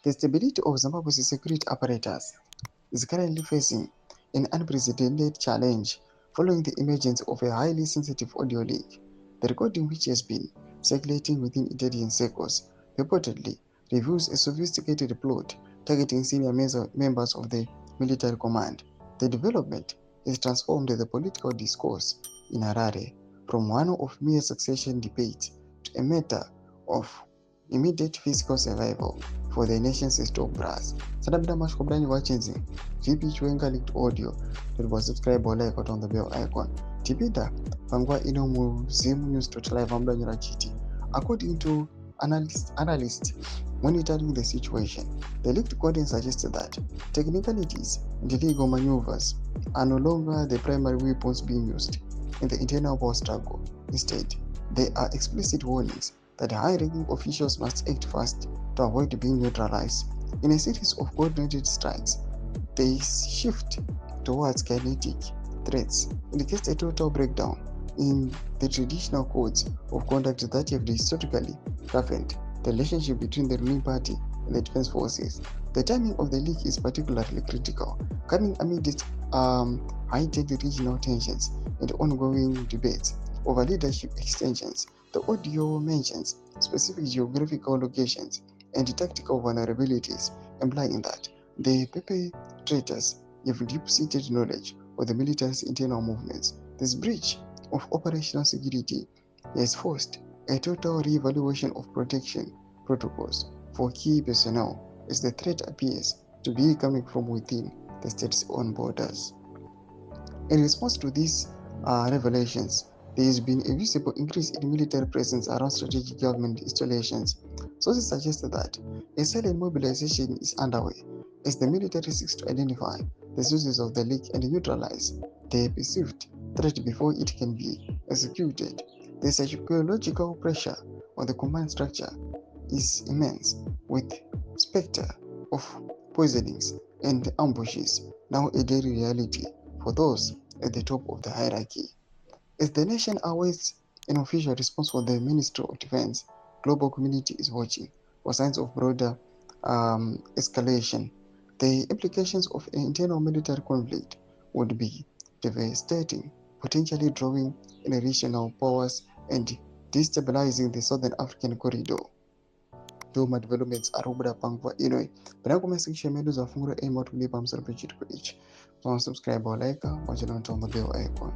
The stability of Zimbabwe's security apparatus is currently facing an unprecedented challenge following the emergence of a highly sensitive audio leak. The recording, which has been circulating within intelligence circles, reportedly reveals a sophisticated plot targeting senior members of the military command. The development has transformed the political discourse in Harare from one of mere succession debates to a matter of immediate physical survival for the nation's top brass. Sadabida mashkobdani watching VP Chiwenga leaked audio that was subscribe or like on the bell icon. Tipida pangwa ino mu ZVAITWA amdanyira chiti. According to analysts monitoring the situation, the leaked content suggested that technicalities and legal maneuvers are no longer the primary weapons being used in the internal power struggle. Instead, there are explicit warnings that high-ranking officials must act fast to avoid being neutralized. In a series of coordinated strikes, the shift towards kinetic threats indicates a total breakdown in the traditional codes of conduct that have historically governed the relationship between the ruling party and the defense forces. The timing of the leak is particularly critical, coming amidst heightened regional tensions and ongoing debates over leadership extensions. The audio mentions specific geographical locations and tactical vulnerabilities, implying that the perpetrators have deep-seated knowledge of the military's internal movements. This breach of operational security has forced a total re-evaluation of protection protocols for key personnel, as the threat appears to be coming from within the state's own borders. In response to these revelations, there has been a visible increase in military presence around strategic government installations. Sources suggest that a silent mobilization is underway as the military seeks to identify the sources of the leak and neutralize the perceived threat before it can be executed. The psychological pressure on the command structure is immense, with specter of poisonings and ambushes now a daily reality for those at the top of the hierarchy. As the nation awaits an official response from the Ministry of Defense, global community is watching for signs of broader escalation. The implications of an internal military conflict would be devastating, potentially drawing in regional powers and destabilizing the Southern African corridor. Doma developments are over pangwa inoi. Panakuma section medu za fungura aim out kulipa msarapechit kwa each. So subscribe or like, watch it on the bell icon.